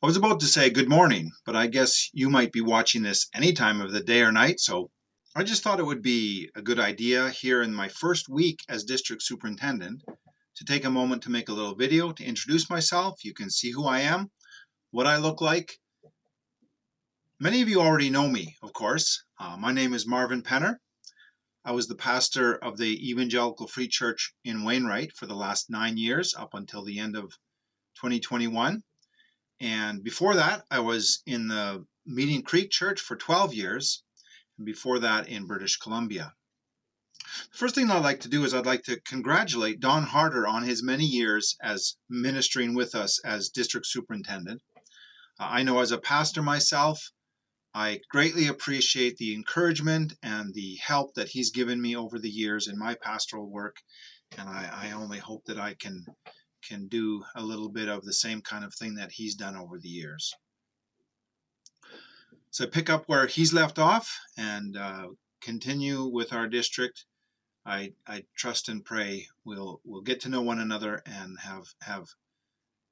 I was about to say good morning, but I guess you might be watching this any time of the day or night, so I just thought it would be a good idea here in my first week as District Superintendent to take a moment to make a little video to introduce myself. You can see who I am, what I look like. Many of you already know me, of course. My name is Marvin. I was the pastor of the Evangelical Free Church in Wainwright for the last 9 years up until the end of 2021. And before that, I was in the Meeting Creek Church for 12 years, and before that in British Columbia. The first thing I'd like to do is I'd like to congratulate Don Harder on his many years as ministering with us as District Superintendent. I know as a pastor myself, I greatly appreciate the encouragement and the help that he's given me over the years in my pastoral work, and I only hope that I can do a little bit of the same kind of thing that he's done over the years. So pick up where he's left off and continue with our district. I trust and pray we'll get to know one another and have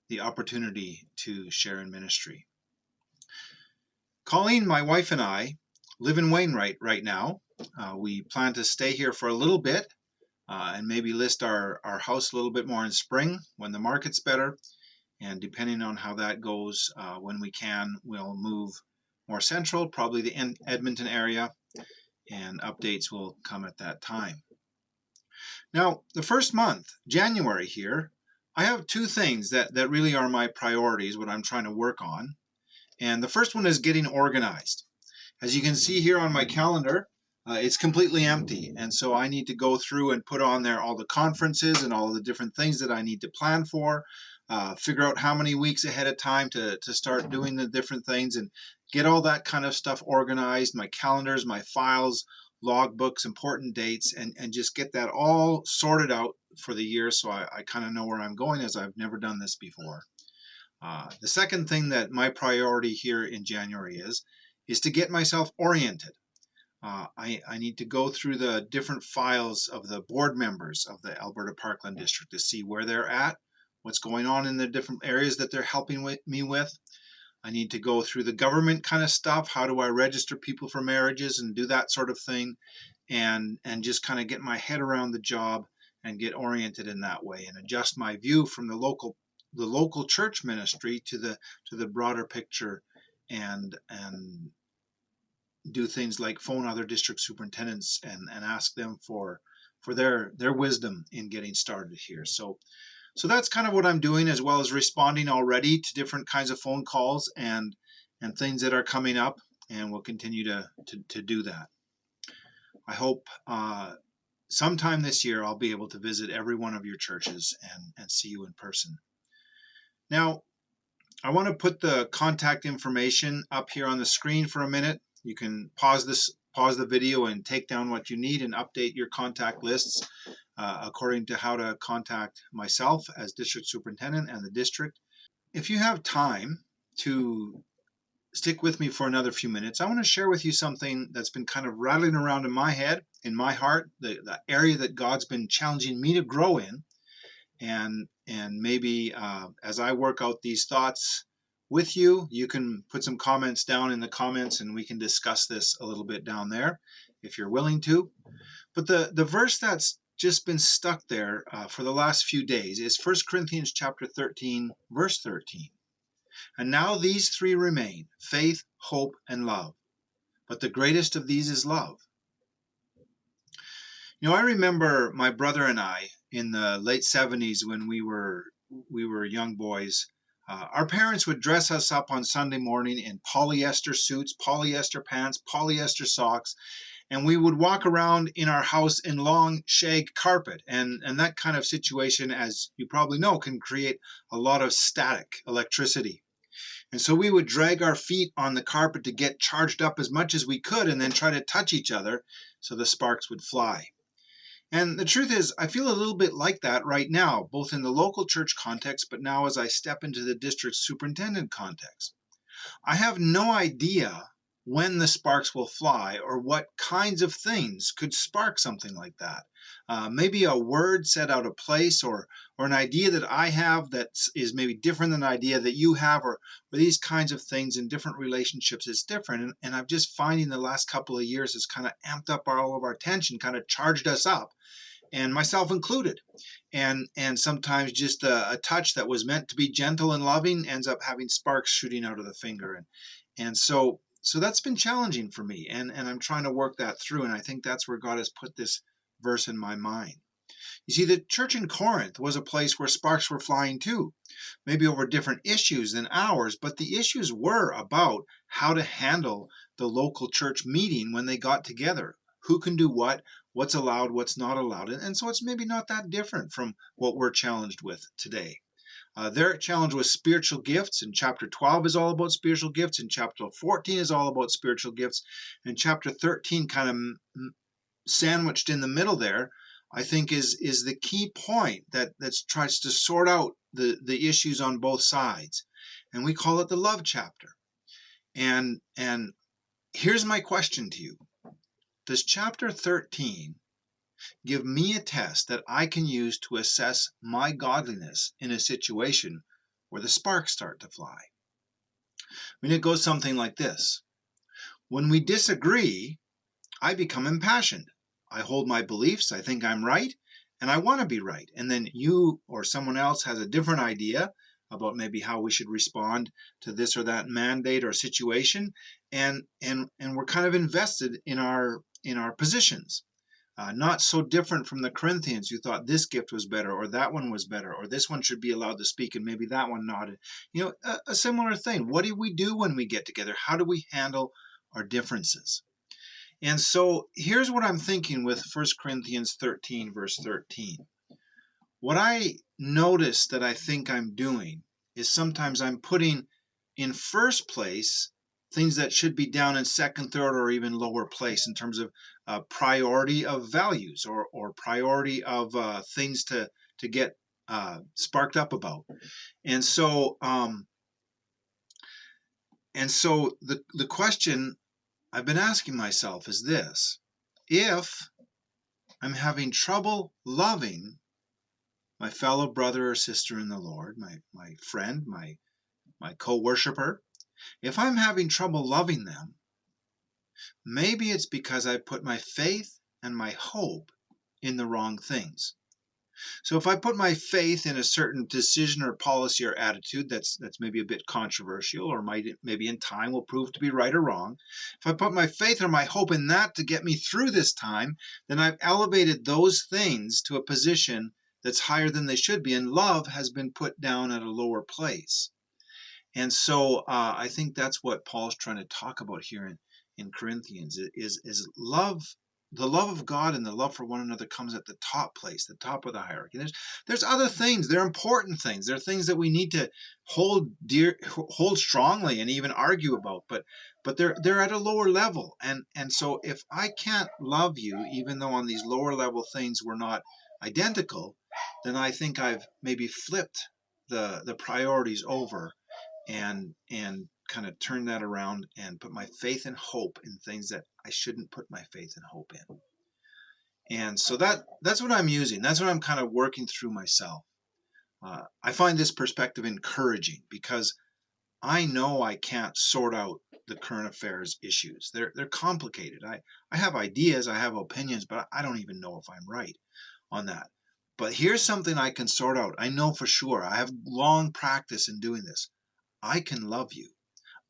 the opportunity to share in ministry. Colleen, my wife, and I live in Wainwright right now. We plan to stay here for a little bit and maybe list our house a little bit more in spring when the market's better. And depending on how that goes, when we can, we'll move more central, probably the Edmonton area, and updates will come at that time. Now, the first month, January here, I have two things that really are my priorities, what I'm trying to work on. And the first one is getting organized. As you can see here on my calendar, it's completely empty. And so I need to go through and put on there all the conferences and all the different things that I need to plan for, figure out how many weeks ahead of time to start doing the different things and get all that kind of stuff organized, my calendars, my files, logbooks, important dates, and just get that all sorted out for the year so I kind of know where I'm going, as I've never done this before. The second thing that my priority here in January is to get myself oriented. I need to go through the different files of the board members of the Alberta Parkland District to see where they're at, what's going on in the different areas that they're helping me with. I need to go through the government kind of stuff. How do I register people for marriages and do that sort of thing, and just kind of get my head around the job and get oriented in that way and adjust my view from the local church ministry to the broader picture, and do things like phone other district superintendents and ask them for their wisdom in getting started here. So that's kind of what I'm doing, as well as responding already to different kinds of phone calls and things that are coming up, and we'll continue to do that. I hope sometime this year I'll be able to visit every one of your churches and see you in person. Now, I want to put the contact information up here on the screen for a minute. You can pause the video and take down what you need and update your contact lists according to how to contact myself as District Superintendent and the district. If you have time to stick with me for another few minutes, I want to share with you something that's been kind of rattling around in my head, in my heart, the area that God's been challenging me to grow in. And maybe as I work out these thoughts with you, you can put some comments down in the comments and we can discuss this a little bit down there if you're willing to. But the verse that's just been stuck there for the last few days is 1 Corinthians chapter 13, verse 13. And now these three remain: faith, hope, and love. But the greatest of these is love. I remember my brother and I in the late 70s when we were young boys. Our parents would dress us up on Sunday morning in polyester suits, polyester pants, polyester socks, and we would walk around in our house in long shag carpet. And that kind of situation, as you probably know, can create a lot of static electricity. And so we would drag our feet on the carpet to get charged up as much as we could and then try to touch each other so the sparks would fly. And the truth is, I feel a little bit like that right now, both in the local church context, but now as I step into the district superintendent context. I have no idea when the sparks will fly or what kinds of things could spark something like that. maybe a word said out of place, or an idea that I have that is maybe different than an idea that you have, or these kinds of things in different relationships is different. And I'm just finding the last couple of years has kind of amped up all of our tension, kind of charged us up, and myself included. And sometimes just a touch that was meant to be gentle and loving ends up having sparks shooting out of the finger. And so that's been challenging for me, and I'm trying to work that through. And I think that's where God has put this verse in my mind. You see, the church in Corinth was a place where sparks were flying too, maybe over different issues than ours, but the issues were about how to handle the local church meeting when they got together. Who can do what, what's allowed, what's not allowed. And so it's maybe not that different from what we're challenged with today. Their challenge was spiritual gifts, and chapter 12 is all about spiritual gifts, and chapter 14 is all about spiritual gifts, and chapter 13 kind of sandwiched in the middle there, I think is the key point that tries to sort out the issues on both sides, and we call it the love chapter. And here's my question to you: does chapter 13 give me a test that I can use to assess my godliness in a situation where the sparks start to fly? I mean, it goes something like this: when we disagree, I become impassioned. I hold my beliefs, I think I'm right, and I want to be right. And then you or someone else has a different idea about maybe how we should respond to this or that mandate or situation, and we're kind of invested in our positions. Not so different from the Corinthians who thought this gift was better, or that one was better, or this one should be allowed to speak and maybe that one not. A similar thing. What do we do when we get together? How do we handle our differences? And so here's what I'm thinking with 1 Corinthians 13, verse 13. What I notice that I think I'm doing is sometimes I'm putting in first place things that should be down in second, third, or even lower place in terms of priority of values, or priority of things to get sparked up about. And so the question I've been asking myself is this: if I'm having trouble loving my fellow brother or sister in the Lord, my friend, my co-worshiper, if I'm having trouble loving them, maybe it's because I put my faith and my hope in the wrong things. So if I put my faith in a certain decision or policy or attitude that's maybe a bit controversial, or maybe in time will prove to be right or wrong, if I put my faith or my hope in that to get me through this time, then I've elevated those things to a position that's higher than they should be, and love has been put down at a lower place. And so I think that's what Paul's trying to talk about here in Corinthians is love. The love of God and the love for one another comes at the top place, the top of the hierarchy. There's other things. They're important things. They're things that we need to hold dear, hold strongly, and even argue about. But they're at a lower level. And so if I can't love you, even though on these lower level things we're not identical, then I think I've maybe flipped the priorities over, and kind of turn that around and put my faith and hope in things that I shouldn't put my faith and hope in. And so that's what I'm using. That's what I'm kind of working through myself. I find this perspective encouraging because I know I can't sort out the current affairs issues. They're complicated. I have ideas, I have opinions, but I don't even know if I'm right on that. But here's something I can sort out. I know for sure. I have long practice in doing this. I can love you.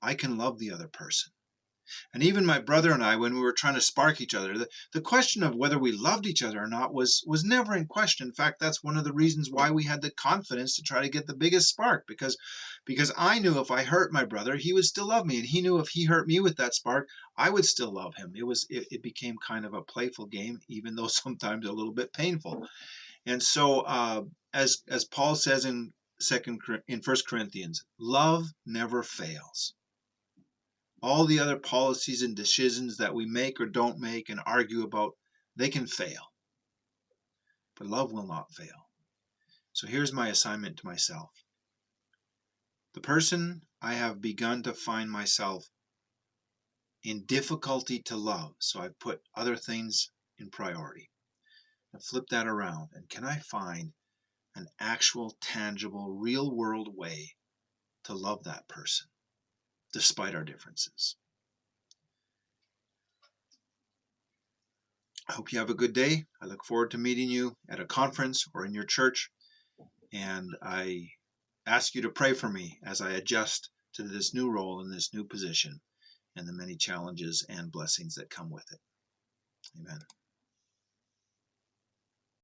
I can love the other person. And even my brother and I, when we were trying to spark each other, the question of whether we loved each other or not was never in question. In fact, that's one of the reasons why we had the confidence to try to get the biggest spark, because I knew if I hurt my brother, he would still love me, and he knew if he hurt me with that spark, I would still love him. It became kind of a playful game, even though sometimes a little bit painful. And so, as Paul says in 1 Corinthians, love never fails. All the other policies and decisions that we make or don't make and argue about, they can fail. But love will not fail. So here's my assignment to myself. The person I have begun to find myself in difficulty to love, so I've put other things in priority. and flip that around? And can I find an actual, tangible, real world way to love that person despite our differences? I hope you have a good day. I look forward to meeting you at a conference or in your church. And I ask you to pray for me as I adjust to this new role in this new position and the many challenges and blessings that come with it. Amen.